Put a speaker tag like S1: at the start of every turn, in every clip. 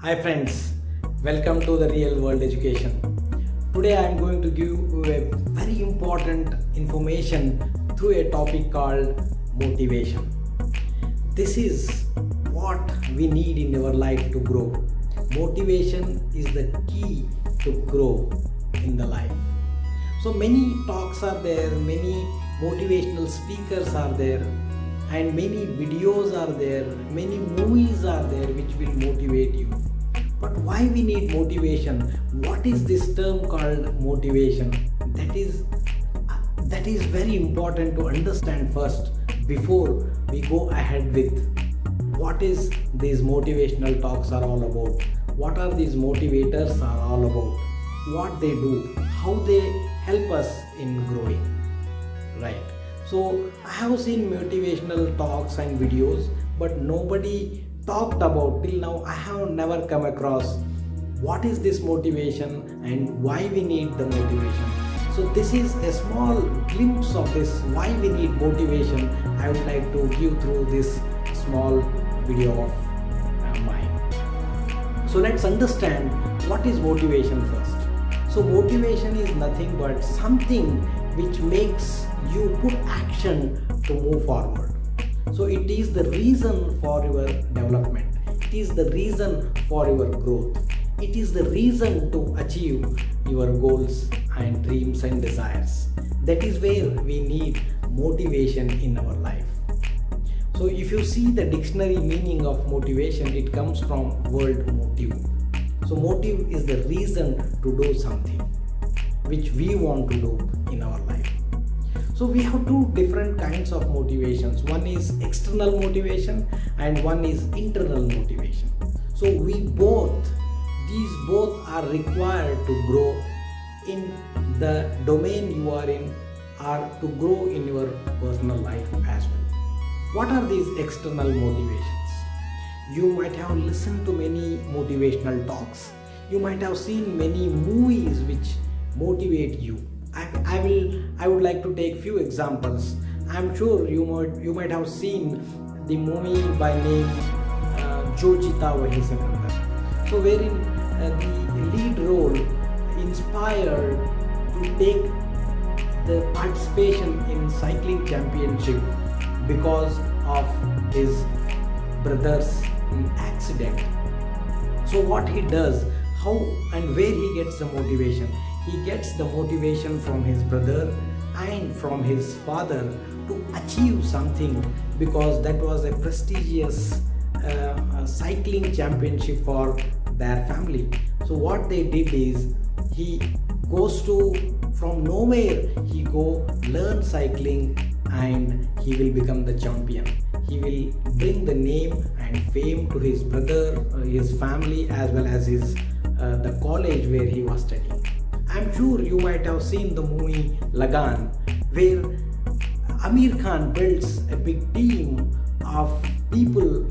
S1: Hi friends, welcome to the Real World Education. Today I am going to give you a very important information through a topic called motivation. This is what we need in our life to grow. Motivation is the key to grow in the life. So many talks are there, many motivational speakers are there, and many videos are there, many movies are there which will motivate you. But why we need motivation? What is this term called motivation? That is very important to understand first before we go ahead with what is these motivational talks are all about, what are these motivators are all about, what they do, how they help us in growing, right? So I have seen motivational talks and videos, but nobody talked about till now. I have never come across what is this motivation and why we need the motivation. So this is a small glimpse of this why we need motivation. I would like to give through this small video of mine. So let's understand what is motivation first. So motivation is nothing but something which makes you put action to move forward. So it is the reason for your development. It is the reason for your growth. It is the reason to achieve your goals and dreams and desires. That is where we need motivation in our life. So if you see the dictionary meaning of motivation, it comes from word motive. So motive is the reason to do something which we want to do in our life. So we have two different kinds of motivations. One is external motivation and one is internal motivation. So these both are required to grow in the domain you are in or to grow in your personal life as well. What are these external motivations? You might have listened to many motivational talks. You might have seen many movies which motivate you. I would like to take few examples. I'm sure you might have seen the movie by name Jo Chita Wahi Sikandar. So wherein the lead role inspired to take the participation in cycling championship because of his brother's accident. So what he does, how and where he gets the motivation? He gets the motivation from his brother and from his father to achieve something because that was a prestigious cycling championship for their family. So what they did is he goes to from nowhere, he go learn cycling and he will become the champion. He will bring the name and fame to his brother, his family, as well as his the college where he was studying. I'm sure you might have seen the movie Lagan, where Amir Khan builds a big team of people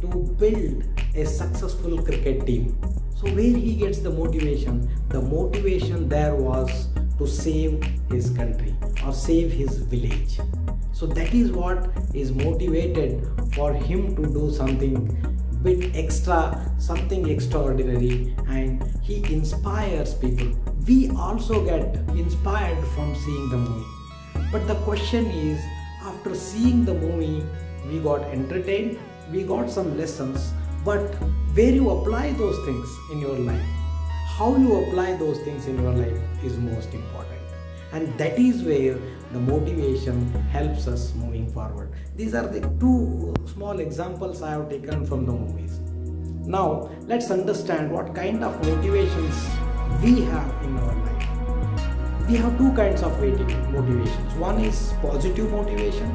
S1: to build a successful cricket team. So where he gets the motivation? The motivation there was to save his country or save his village. So that is what is motivated for him to do something bit extra, something extraordinary, and he inspires people. We also get inspired from seeing the movie. But the question is, after seeing the movie, we got entertained, we got some lessons, but where you apply those things in your life, how you apply those things in your life is most important. And that is where the motivation helps us moving forward. These are the two small examples I have taken from the movies. Now let's understand what kind of motivations we have in our life. We have two kinds of motivations. One is positive motivation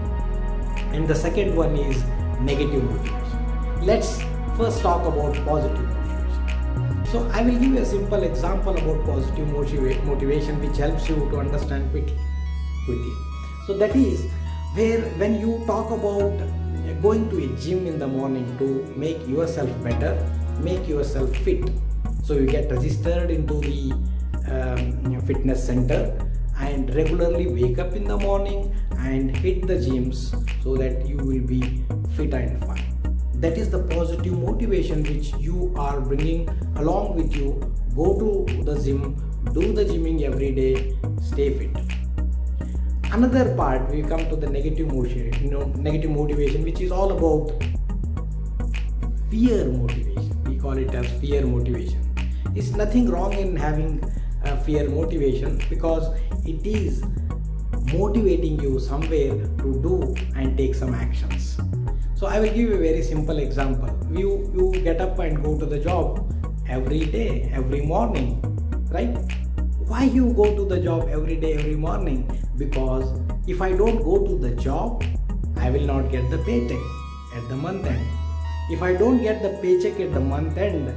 S1: and the second one is negative motivation. Let's first talk about positive motivation. So I will give you a simple example about positive motivation which helps you to understand quickly. So that is where when you talk about going to a gym in the morning to make yourself better, make yourself fit. So you get registered into the fitness center and regularly wake up in the morning and hit the gyms so that you will be fit and fine. that is the positive motivation which you are bringing along with you. Go to the gym, do the gymming every day, stay fit. Another part, we come to the negative motivation, which is all about fear motivation. We call it as fear motivation. It's nothing wrong in having a fear motivation, because it is motivating you somewhere to do and take some actions. So I will give you a very simple example. You get up and go to the job every day, every morning, right? Why you go to the job every day, every morning? Because if I don't go to the job, I will not get the paycheck at the month end. If I don't get the paycheck at the month end,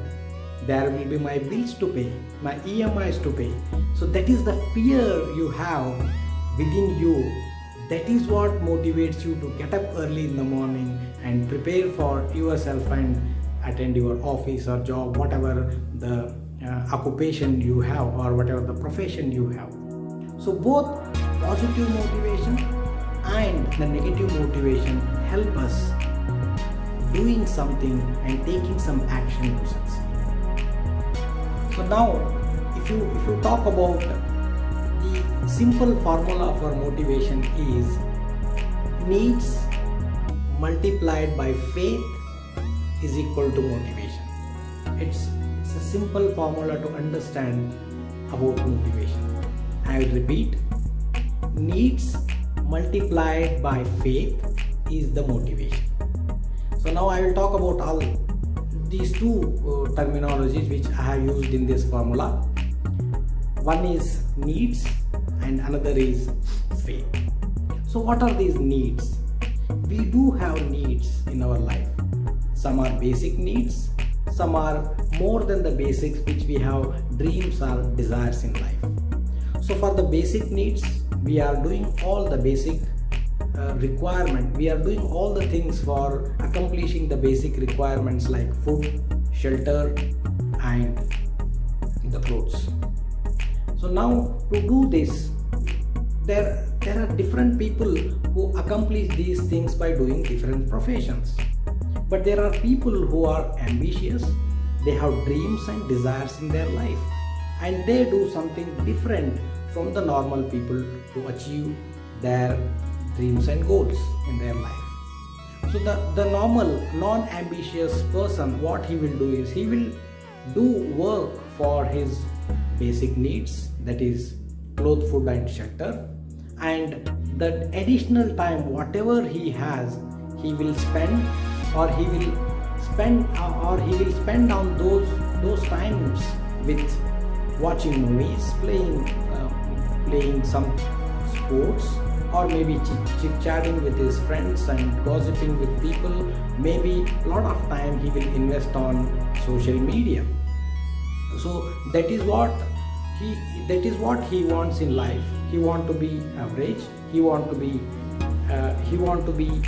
S1: there will be my bills to pay, my EMIs to pay. So that is the fear you have within you. That is what motivates you to get up early in the morning and prepare for yourself and attend your office or job, whatever the occupation you have or whatever the profession you have. So both positive motivation and the negative motivation help us doing something and taking some action to succeed. So now if you talk about the simple formula for motivation is needs multiplied by faith is equal to motivation. It's a simple formula to understand about motivation. I will repeat, needs multiplied by faith is the motivation. So now I will talk about all these two terminologies which I have used in this formula. One is needs and another is faith. So what are these needs? We do have needs in our life. Some are basic needs, some are more than the basics, which we have dreams or desires in life. So for the basic needs, we are doing all the basic requirement. We are doing all the things for accomplishing the basic requirements like food, shelter and the clothes. So now to do this, there are different people who accomplish these things by doing different professions. But there are people who are ambitious, they have dreams and desires in their life, and they do something different from the normal people to achieve their dreams and goals in their life. So the normal non-ambitious person, what he will do is he will do work for his basic needs, that is clothes, food and shelter, and the additional time whatever he has, he will spend on those times with watching movies, playing some sports, or maybe chit-chatting with his friends and gossiping with people. Maybe a lot of time he will invest on social media. So that is what he wants in life. He want to be average. He want to be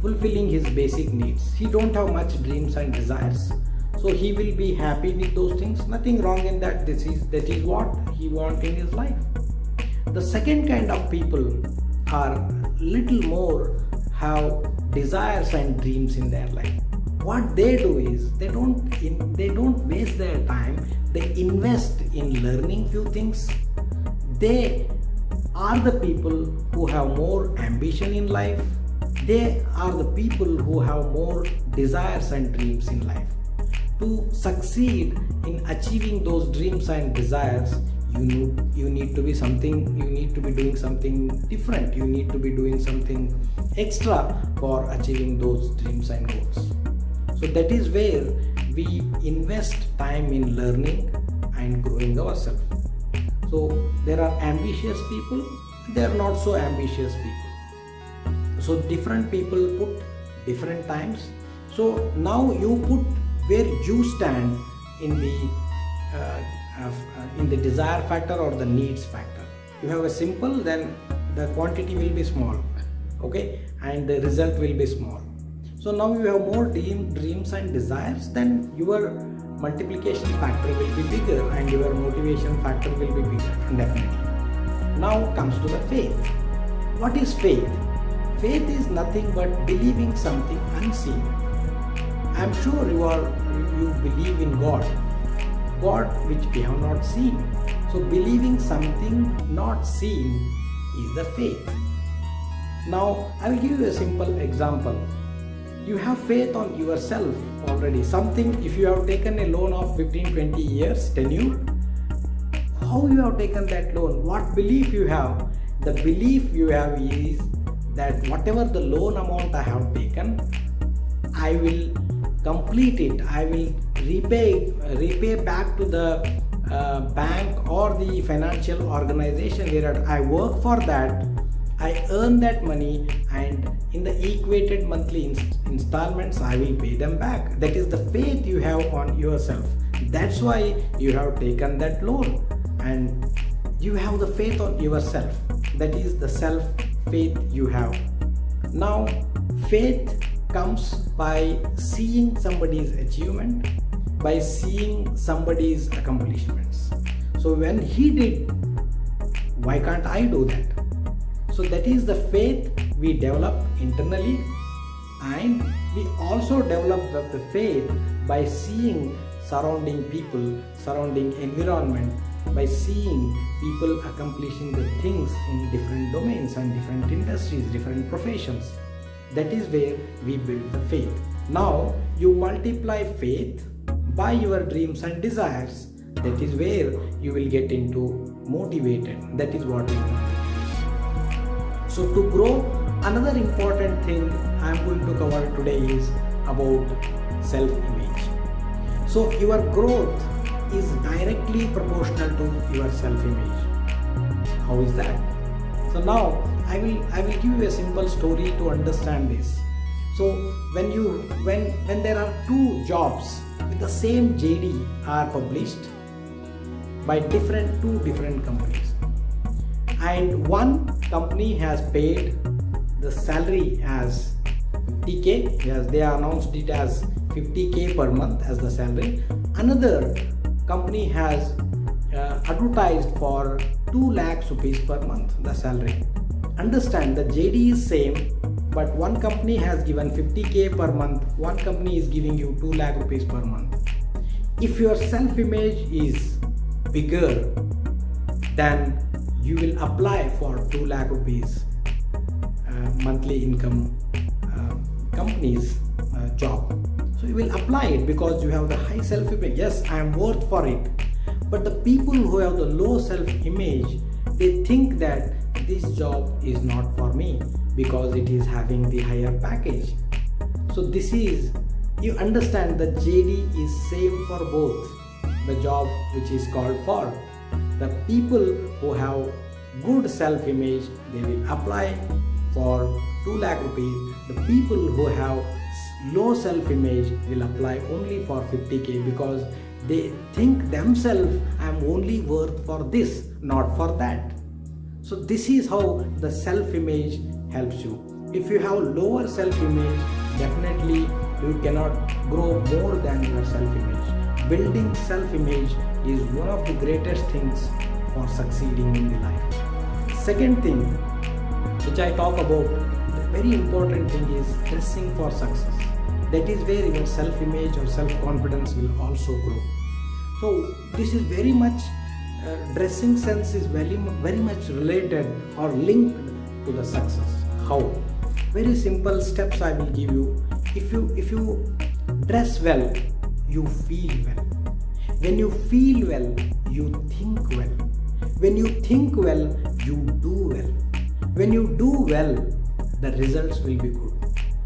S1: fulfilling his basic needs. He don't have much dreams and desires. So he will be happy with those things. Nothing wrong in that. That is what he wants in his life. The second kind of people are little more have desires and dreams in their life. What they do is they don't waste their time. They invest in learning few things. They are the people who have more ambition in life. They are the people who have more desires and dreams in life. To succeed in achieving those dreams and desires, you need to be doing something different. You need to be doing something extra for achieving those dreams and goals. So that is where we invest time in learning and growing ourselves. So there are ambitious people, there are not so ambitious people. So different people put different times. So now you put where you stand in the desire factor or the needs factor. You have a simple, then the quantity will be small, okay, and the result will be small. So now you have more dreams and desires, then your multiplication factor will be bigger and your motivation factor will be bigger, definitely. Now comes to the faith. What is faith? Faith is nothing but believing something unseen. I'm sure you believe in God which we have not seen. So believing something not seen is the faith. Now I will give you a simple example. You have faith on yourself already. Something, if you have taken a loan of 15-20 years tenure, how you have taken that loan, what belief you have? The belief you have is that whatever the loan amount I have taken, I will complete it. I will repay back to the bank or the financial organization where I work for that. I earn that money, and in the equated monthly installments I will pay them back. That is the faith you have on yourself. That's why you have taken that loan, and you have the faith on yourself. That is the self faith you have. Now faith comes by seeing somebody's achievement, by seeing somebody's accomplishments. So when he did, why can't I do that? So that is the faith we develop internally, and we also develop the faith by seeing surrounding people, surrounding environment, by seeing people accomplishing the things in different domains and different industries, different professions. That is where we build the faith. Now you multiply faith by your dreams and desires. That is where you will get into motivated. That is what we want. So to grow, another important thing I am going to cover today is about self-image. So your growth is directly proportional to your self-image. How is that? So now I will give you a simple story to understand this. So when there are two jobs with the same JD are published by two different companies, and one company has paid the salary as 50k, yes, they announced it as 50k per month as the salary. Another company has advertised for 2 lakhs rupees per month the salary. Understand, the JD is same, but one company has given 50k per month, one company is giving you 2 lakh rupees per month. If your self-image is bigger, then you will apply for 2 lakh rupees monthly income company's job. So you will apply it because you have the high self-image. Yes, I am worth for it. But the people who have the low self-image, they think that this job is not for me because it is having the higher package. So this is, you understand, the JD is same for both. The job which is called for, the people who have good self-image, they will apply for 2 lakh rupees. The people who have low self-image will apply only for 50k because they think themselves, I am only worth for this, not for that. So this is how the self-image helps you. If you have lower self-image, definitely you cannot grow more than your self-image. Building self-image is one of the greatest things for succeeding in the life. Second thing which I talk about, the very important thing is dressing for success. That is where your self-image or self-confidence will also grow. So this is very much, dressing sense is very much related or linked to the success. How? Very simple steps I will give you. If you dress well, you feel well. When you feel well, you think well. When you think well, you do well. When you do well, the results will be good.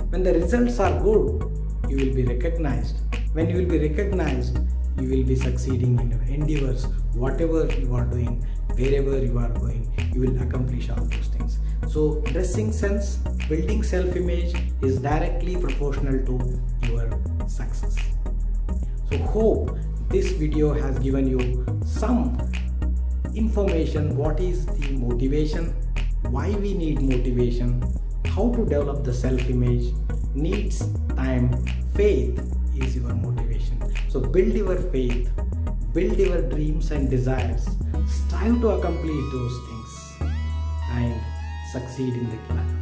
S1: When the results are good, you will be recognized. When you will be recognized, you will be succeeding in your endeavors. Whatever you are doing, wherever you are going, you will accomplish all those things. So dressing sense, building self-image is directly proportional to your success. So hope this video has given you some information. What is the motivation? Why we need motivation? How to develop the self-image? Needs time. Faith is your motivation. So build your faith, build your dreams and desires, strive to accomplish those things and succeed in the life.